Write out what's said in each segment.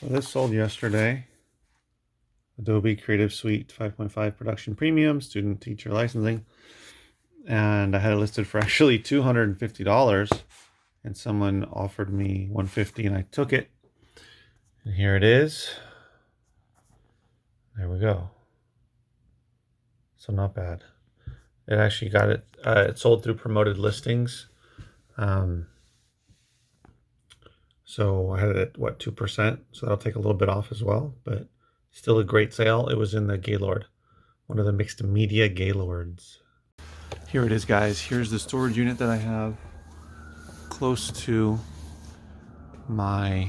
So this sold yesterday. Adobe Creative Suite 5.5 Production Premium, student teacher licensing. And I had it listed for actually $250, and someone offered me $150 and I took it. And here it is. There we go. So not bad. It actually got it, it sold through promoted listings. So I had it at what, 2%. So that'll take a little bit off as well, but still a great sale. It was in the Gaylord, one of the mixed media Gaylords. Here it is, guys. Here's the storage unit that I have close to my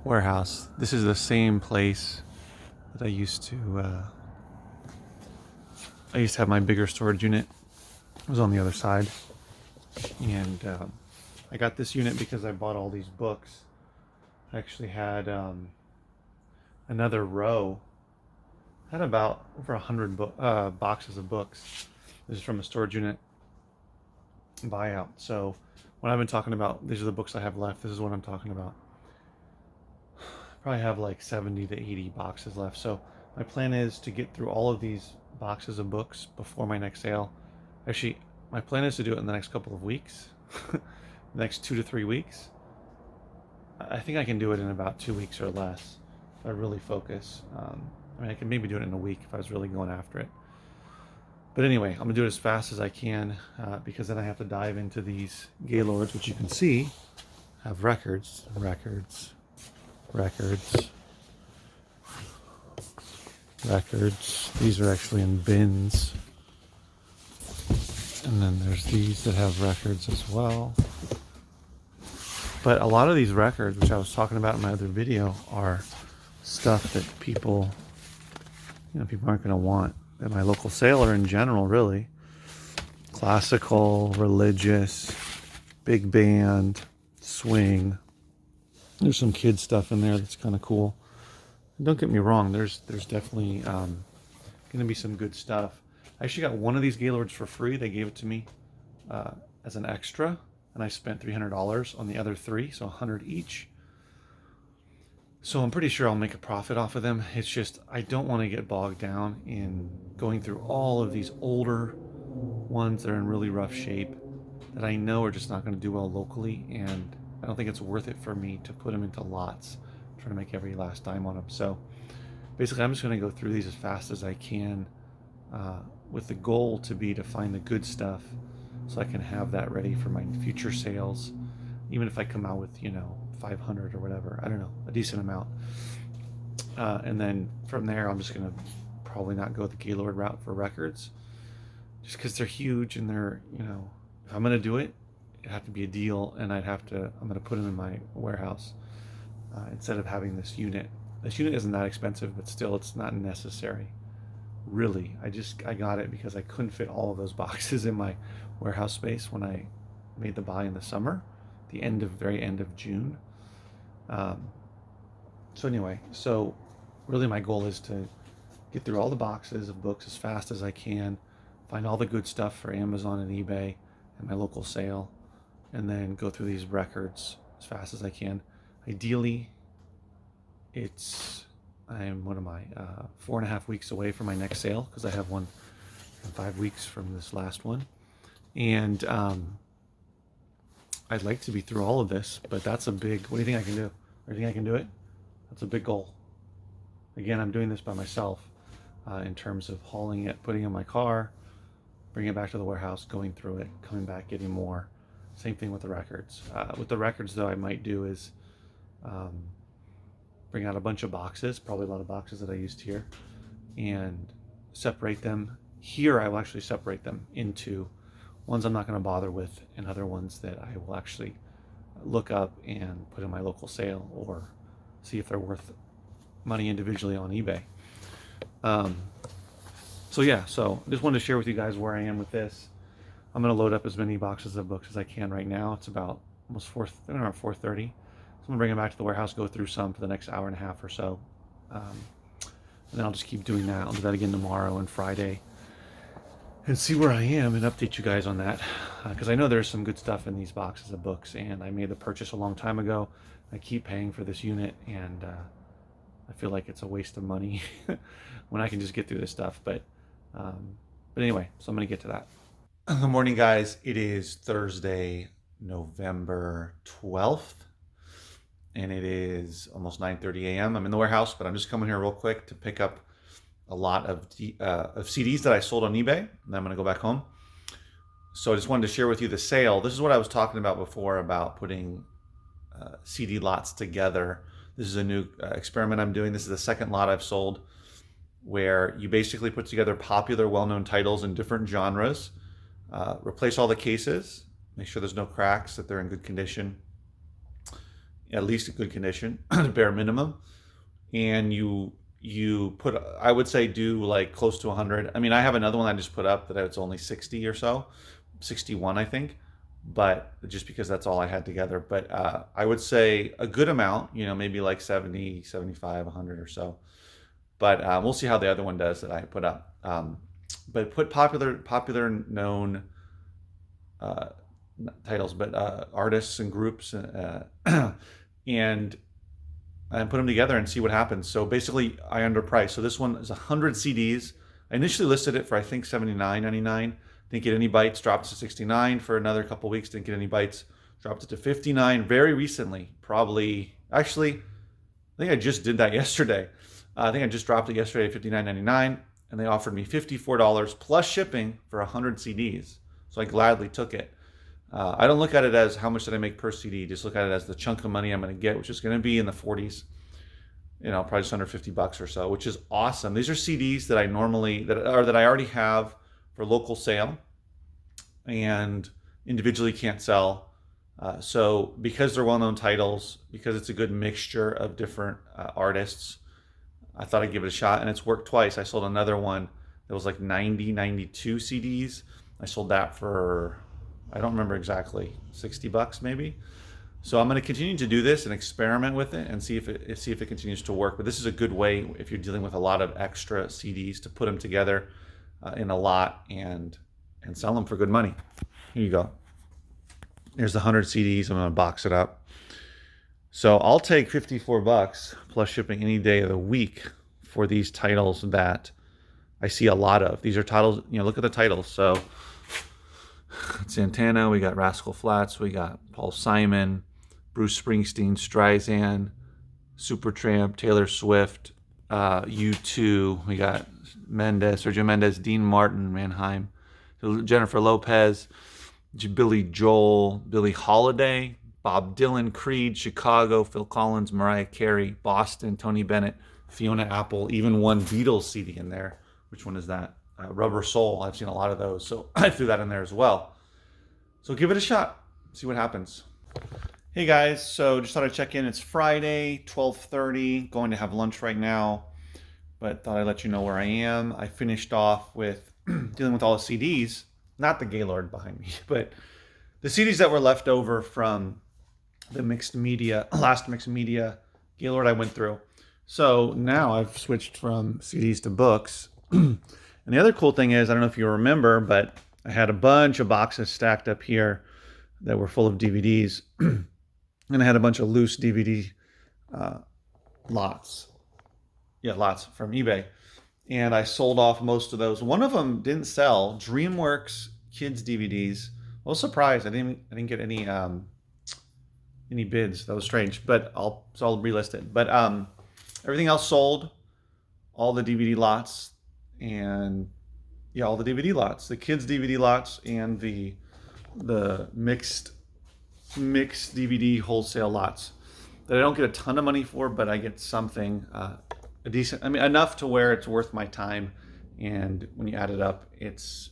warehouse. This is the same place that I used to have my bigger storage unit. It was on the other side. And I got this unit because I bought all these books. I actually had another row. I had about over 100 boxes of books. This is from a storage unit buyout. So when I've been talking about, these are the books I have left, this is what I'm talking about. Probably have like 70 to 80 boxes left. So my plan is to get through all of these boxes of books before my next sale. Actually, my plan is to do it in the next couple of weeks, the next 2 to 3 weeks. I think I can do it in about 2 weeks or less if I really focus. I mean, I can maybe do it in a week if I was really going after it. But anyway, I'm gonna do it as fast as I can because then I have to dive into these Gaylords, which you can see have records. These are actually in bins. And then there's these that have records as well. But a lot of these records, which I was talking about in my other video, are stuff that people aren't gonna want at my local sale or in general, really. Classical, religious, big band, swing. There's some kid stuff in there that's kind of cool. And don't get me wrong, there's definitely gonna be some good stuff. I actually got one of these Gaylords for free. They gave it to me as an extra, and I spent $300 on the other three, so $100 each. So I'm pretty sure I'll make a profit off of them. It's just I don't want to get bogged down in going through all of these older ones that are in really rough shape that I know are just not going to do well locally, and I don't think it's worth it for me to put them into lots, trying to make every last dime on them. So basically I'm just going to go through these as fast as I can with the goal to be to find the good stuff so I can have that ready for my future sales, even if I come out with 500 or whatever, I don't know, a decent amount. And then from there, I'm just gonna probably not go the Gaylord route for records, just because they're huge and they're, if I'm gonna do it, it'd have to be a deal, and I'm gonna put them in my warehouse instead of having this unit. This unit isn't that expensive, but still, it's not necessary. Really, I got it because I couldn't fit all of those boxes in my warehouse space when I made the buy in the summer, the very end of June. So anyway, really my goal is to get through all the boxes of books as fast as I can, find all the good stuff for Amazon and eBay and my local sale, and then go through these records as fast as I can. Ideally, I'm 4.5 weeks away from my next sale, because I have one in 5 weeks from this last one. And I'd like to be through all of this, but that's a big, what do you think I can do? Or do you think I can do it? That's a big goal. Again, I'm doing this by myself in terms of hauling it, putting it in my car, bringing it back to the warehouse, going through it, coming back, getting more. Same thing with the records. With the records, though, I might do is bring out a bunch of boxes, probably a lot of boxes that I used here, and separate them. Here, I will actually separate them into ones I'm not going to bother with, and other ones that I will actually look up and put in my local sale, or see if they're worth money individually on eBay. So I just wanted to share with you guys where I am with this. I'm going to load up as many boxes of books as I can right now. It's about almost around 4:30. So I'm going to bring them back to the warehouse, go through some for the next hour and a half or so. And then I'll just keep doing that. I'll do that again tomorrow and Friday, and see where I am and update you guys on that, because I know there's some good stuff in these boxes of books, and I made the purchase a long time ago. I keep paying for this unit, and I feel like it's a waste of money when I can just get through this stuff. But anyway, so I'm gonna get to that. Good morning, guys. It is Thursday, November 12th, and it is almost 9:30 a.m. I'm in the warehouse, but I'm just coming here real quick to pick up a lot of CDs that I sold on eBay, and then I'm gonna go back home. So I just wanted to share with you the sale. This is what I was talking about before about putting CD lots together. This is a new experiment I'm doing. This is the second lot I've sold, where you basically put together popular, well-known titles in different genres, replace all the cases, make sure there's no cracks, that they're in good condition, at least in good condition, bare minimum, and you put, I would say, do like close to 100. I mean, I have another one I just put up that it's only 60 or so, 61 I think, but just because that's all I had together. But I would say a good amount, maybe like 70, 75, 100 or so. But we'll see how the other one does that I put up. But put popular known titles, but artists and groups, and put them together and see what happens. So basically, I underpriced. So this one is 100 CDs. I initially listed it for, I think, $79.99. Didn't get any bites. Dropped to $69 for another couple weeks. Didn't get any bites. Dropped it to $59 very recently. Actually, I think I just did that yesterday. I think I just dropped it yesterday at $59.99, and they offered me $54 plus shipping for 100 CDs. So I gladly took it. I don't look at it as how much did I make per CD. Just look at it as the chunk of money I'm going to get, which is going to be in the 40s. Probably just under $50 or so, which is awesome. These are CDs that I already have for local sale, and individually can't sell. So because they're well-known titles, because it's a good mixture of different artists, I thought I'd give it a shot, and it's worked twice. I sold another one that was like 92 CDs. I sold that for, I don't remember exactly, $60 maybe. So I'm going to continue to do this and experiment with it and see if it continues to work. But this is a good way, if you're dealing with a lot of extra CDs, to put them together in a lot and sell them for good money. Here you go. Here's the 100 CDs. I'm going to box it up. So I'll take $54 plus shipping any day of the week for these titles that I see a lot of. These are titles, look at the titles. So Santana, we got Rascal Flatts, we got Paul Simon, Bruce Springsteen, Streisand, Supertramp, Taylor Swift, U2, we got Sergio Mendes, Dean Martin, Mannheim, Jennifer Lopez, Billy Joel, Billie Holiday, Bob Dylan, Creed, Chicago, Phil Collins, Mariah Carey, Boston, Tony Bennett, Fiona Apple, even one Beatles CD in there. Which one is that? Rubber Soul. I've seen a lot of those, so I threw that in there as well. So give it a shot. See what happens. Hey guys, so just thought I'd check in. It's Friday, 12:30. Going to have lunch right now, but thought I'd let you know where I am. I finished off with dealing with all the CDs, not the Gaylord behind me, but the CDs that were left over from the last mixed media Gaylord I went through. So now I've switched from CDs to books. And the other cool thing is, I don't know if you remember, but I had a bunch of boxes stacked up here that were full of DVDs. And I had a bunch of loose DVD lots. Yeah, lots from eBay. And I sold off most of those. One of them didn't sell. DreamWorks kids DVDs. I was surprised. I didn't get any bids. That was strange. But I'll relist it. But everything else sold. All the DVD lots, and all the DVD lots, the kids DVD lots, and the mixed DVD wholesale lots that I don't get a ton of money for, but I get something enough to where it's worth my time. And when you add it up, it's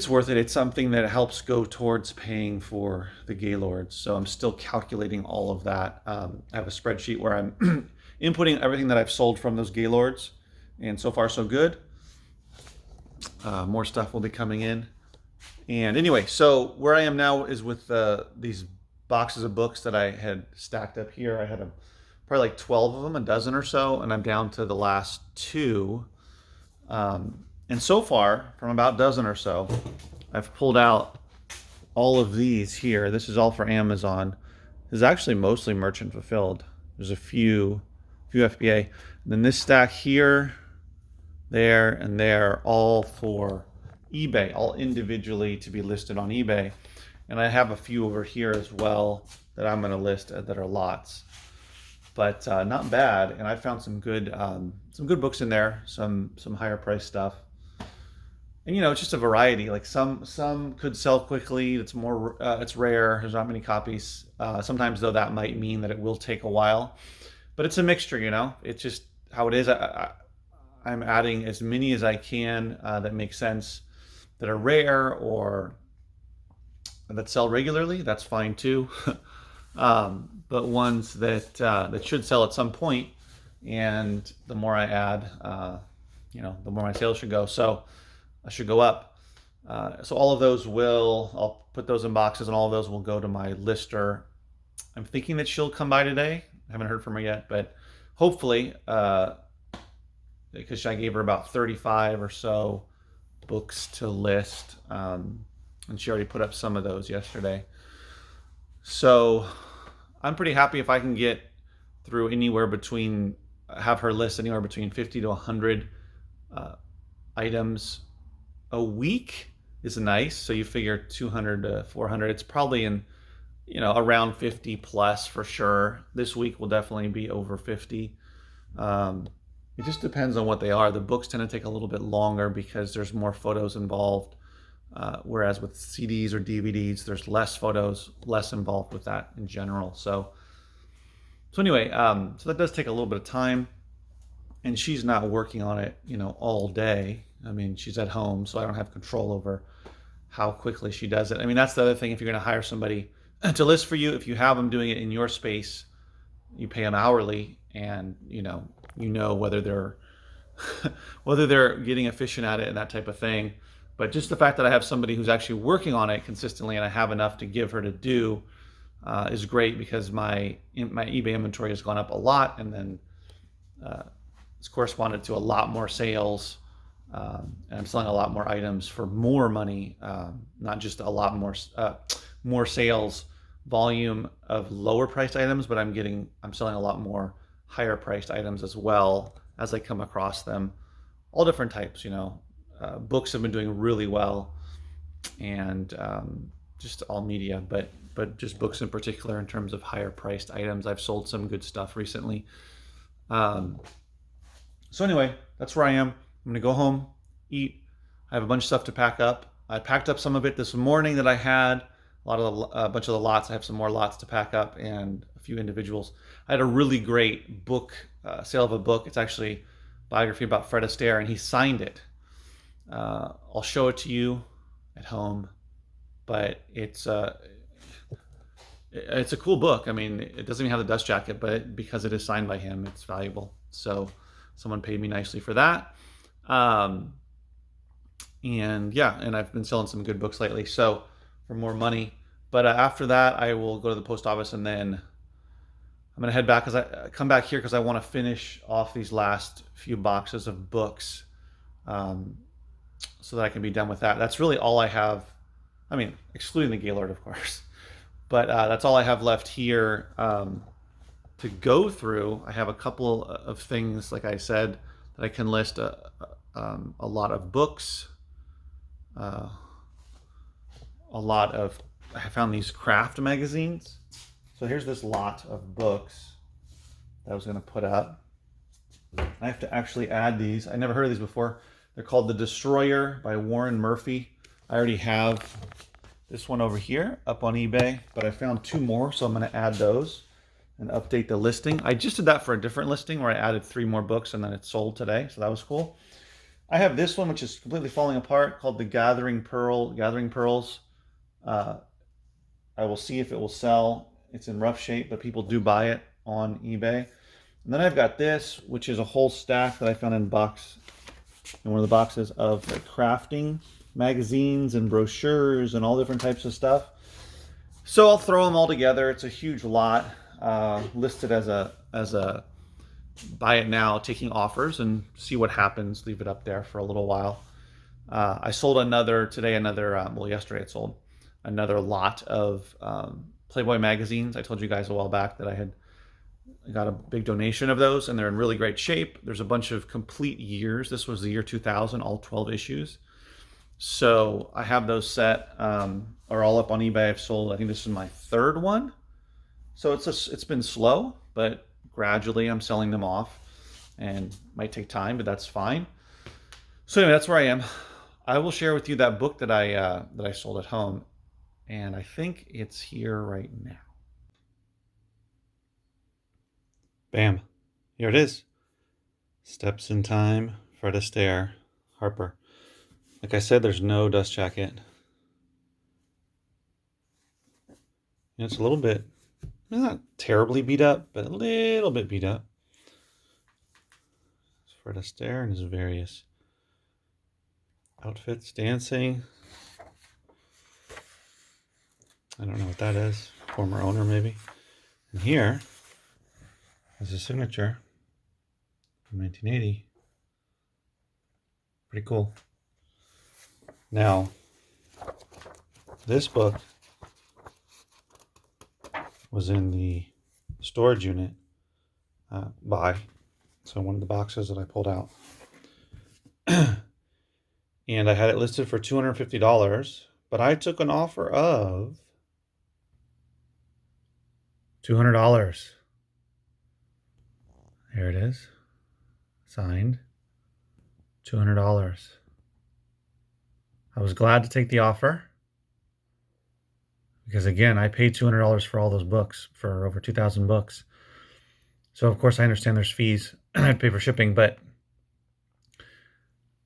worth it. It's something that helps go towards paying for the Gaylords. So I'm still calculating all of that. I have a spreadsheet where I'm inputting everything that I've sold from those Gaylords, and so far so good. More stuff will be coming in. And anyway, so where I am now is with these boxes of books that I had stacked up here. I had probably like 12 of them, a dozen or so, and I'm down to the last two. And so far, from about a dozen or so, I've pulled out all of these here, this is all for Amazon, is actually mostly merchant fulfilled. There's a few FBA. And then this stack here, there, and there, all for eBay, all individually to be listed on eBay. And I have a few over here as well that I'm going to list that are lots. But not bad. And I found some good books in there, some higher price stuff. And you know, it's just a variety. Like some could sell quickly. It's more it's rare. There's not many copies. Sometimes though that might mean that it will take a while. But it's a mixture, you know. It's just how it is. I'm adding as many as I can that make sense, that are rare or that sell regularly. That's fine too. But ones that should sell at some point, and the more I add, you know, the more my sales should go. So I should go up. So all of those I'll put those in boxes, and all of those will go to my lister. I'm thinking that she'll come by today. I haven't heard from her yet, but hopefully, because I gave her about 35 or so books to list, and she already put up some of those yesterday. So I'm pretty happy if I can get through have her list anywhere between 50 to 100 items a week is nice. So you figure 200 to 400. It's probably in, you know, around 50 plus for sure. This week will definitely be over 50. It just depends on what they are. The books tend to take a little bit longer because there's more photos involved. Whereas with CDs or DVDs, there's less photos, less involved with that in general. So anyway, so that does take a little bit of time, and she's not working on it, you know, all day. I mean, she's at home, so I don't have control over how quickly she does it. I mean, that's the other thing. If you're going to hire somebody to list for you, if you have them doing it in your space, you pay them hourly, and you know whether they're getting efficient at it and that type of thing. But just the fact that I have somebody who's actually working on it consistently, and I have enough to give her to do, is great, because my eBay inventory has gone up a lot, and then it's corresponded to a lot more sales, and I'm selling a lot more items for more money, not just a lot more sales volume of lower priced items, but I'm selling a lot more higher priced items as well as I come across them, all different types, you know. Books have been doing really well, and just all media, but just books in particular in terms of higher priced items. I've sold some good stuff recently. So anyway, that's where I am. I'm gonna go home, eat. I have a bunch of stuff to pack up. I packed up some of it this morning that I had. A bunch of the lots. I have some more lots to pack up, and a few individuals. I had a really great book sale of a book. It's actually a biography about Fred Astaire, and he signed it. I'll show it to you at home, but it's a cool book. I mean, it doesn't even have the dust jacket, but because it is signed by him, it's valuable. So someone paid me nicely for that. And yeah, and I've been selling some good books lately, so for more money. But after that, I will go to the post office, and then I'm gonna head back come back here because I want to finish off these last few boxes of books. So that I can be done with that. That's really all I have. I mean, excluding the Gaylord, of course. But that's all I have left here to go through. I have a couple of things, like I said, that I can list. A lot of books. I found these craft magazines. So here's this lot of books that I was going to put up. I have to actually add these. I never heard of these before. They're called The Destroyer by Warren Murphy. I already have this one over here up on eBay, but I found two more, so I'm going to add those and update the listing. I just did that for a different listing where I added 3 more books, and then it sold today, so that was cool. I have this one, which is completely falling apart, called The Gathering Pearls. I will see if it will sell. It's in rough shape, but people do buy it on eBay. And then I've got this, which is a whole stack that I found in one of the boxes of like crafting magazines and brochures and all different types of stuff. So I'll throw them all together. It's a huge lot, listed as a buy it now, taking offers, and see what happens. Leave it up there for a little while. I sold yesterday it sold another lot of Playboy magazines. I told you guys a while back that I got a big donation of those, and they're in really great shape. There's a bunch of complete years. This was the year 2000, all 12 issues. So I have those set, are all up on eBay. I've sold, I think this is my third one. So it's been slow, but gradually I'm selling them off, and might take time, but that's fine. So anyway, that's where I am. I will share with you that book that I sold at home, and I think it's here right now. Bam, here it is. Steps in Time, Fred Astaire, Harper. Like I said, there's no dust jacket. It's a little bit, not terribly beat up, but a little bit beat up. It's Fred Astaire and his various outfits, dancing. I don't know what that is. Former owner, maybe. And here is his signature from 1980. Pretty cool. Now, this book was in the storage unit so one of the boxes that I pulled out. And I had it listed for $250, but I took an offer of $200. There it is. Signed. $200. I was glad to take the offer because, again, I paid $200 for all those books, for over 2,000 books. So, of course, I understand there's fees and I'd pay for shipping, but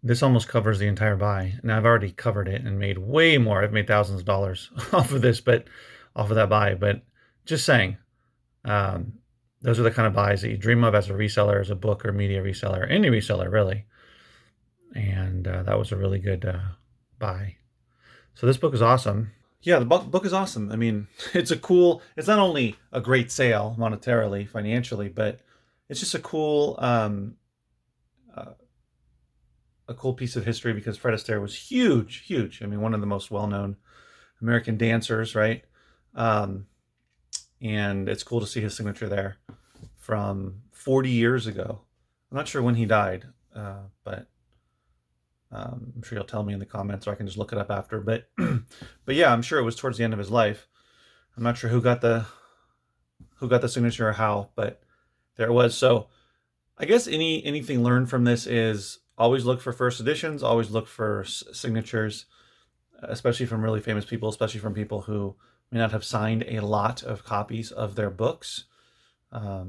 this almost covers the entire buy. And I've already covered it and made way more. I've made thousands of dollars off of this, but off of that buy. But just saying, those are the kind of buys that you dream of as a reseller, as a book or media reseller, any reseller, really. And that was a really good buy. So this book is awesome. Yeah, the book is awesome. I mean, it's not only a great sale monetarily, financially, but it's just a cool piece of history because Fred Astaire was huge. I mean, one of the most well-known American dancers, right? And it's cool to see his signature there from 40 years ago. I'm not sure when he died, but I'm sure you'll tell me in the comments, or I can just look it up after. But yeah, I'm sure it was towards the end of his life. I'm not sure who got the signature or how, but there it was. So I guess anything learned from this is always look for first editions, always look for signatures, especially from really famous people, especially from people who may not have signed a lot of copies of their books. I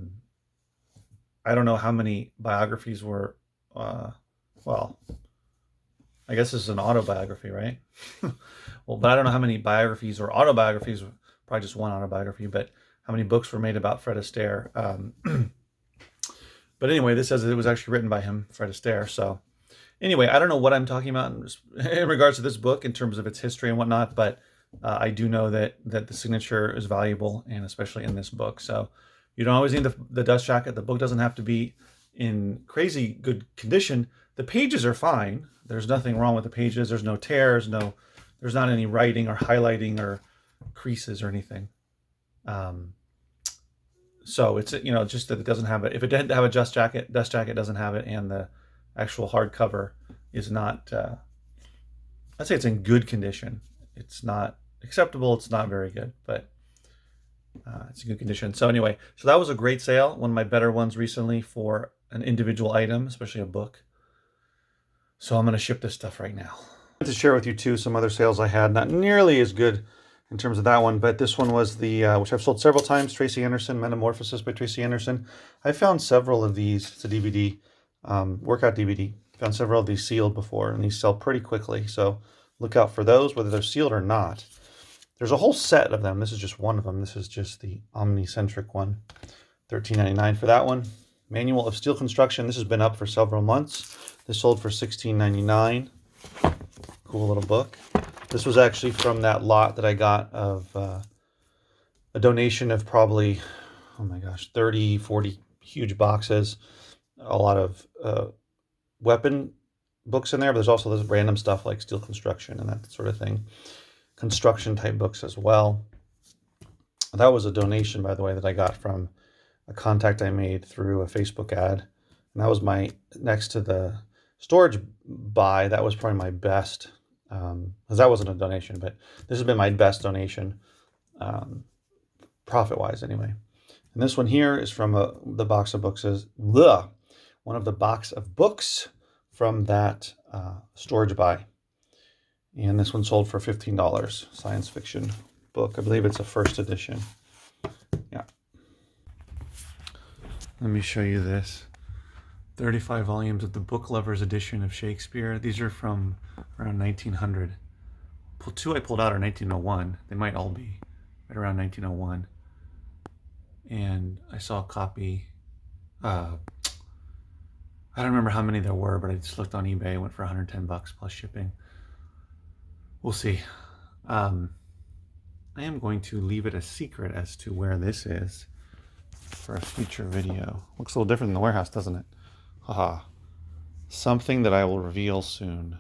don't know how many biographies were, I guess this is an autobiography, right? Well, but I don't know how many biographies or autobiographies, probably just one autobiography, but how many books were made about Fred Astaire. But anyway, this says that it was actually written by him, Fred Astaire. So anyway, I don't know what I'm talking about in regards to this book in terms of its history and whatnot, but I do know that the signature is valuable, and especially in this book. So you don't always need the dust jacket. The book doesn't have to be in crazy good condition. The pages are fine. There's nothing wrong with the pages. There's no tears. There's not any writing or highlighting or creases or anything. So it's, just that it doesn't have it. If it didn't have a dust jacket doesn't have it, and the actual hardcover is not, I'd say it's in good condition. It's not acceptable. It's not very good, but it's in good condition. So anyway, so that was a great sale. One of my better ones recently for an individual item, especially a book. So I'm going to ship this stuff right now. I wanted to share with you too some other sales I had. Not nearly as good in terms of that one, but this one was the, which I've sold several times, Tracy Anderson, Metamorphosis by Tracy Anderson. I found several of these. It's a DVD, workout DVD. Found several of these sealed before, and these sell pretty quickly. So look out for those, whether they're sealed or not. There's a whole set of them. This is just one of them. This is just the omnicentric one. $13.99 for that one. Manual of Steel Construction. This has been up for several months. This sold for $16.99. Cool little book. This was actually from that lot that I got of a donation of probably, 30, 40 huge boxes. A lot of weapon books in there, but there's also this random stuff like steel construction and that sort of thing. construction type books as well. That was a donation, by the way, that I got from a contact I made through a Facebook ad. And that was my, next to the storage buy, that was probably my best, because that wasn't a donation, but this has been my best donation, profit-wise anyway. And this one here is from the box of books, one of the box of books from that storage buy. And this one sold for $15, science fiction book. I believe it's a first edition. Yeah. Let me show you this. 35 volumes of the Book Lovers edition of Shakespeare. These are from around 1900. Two I pulled out are 1901. They might all be right around 1901. And I saw a copy. I don't remember how many there were, but I just looked on eBay. It went for 110 bucks plus shipping. We'll see. I am going to leave it a secret as to where this is for a future video. Looks a little different than the warehouse, doesn't it? Haha. Something that I will reveal soon.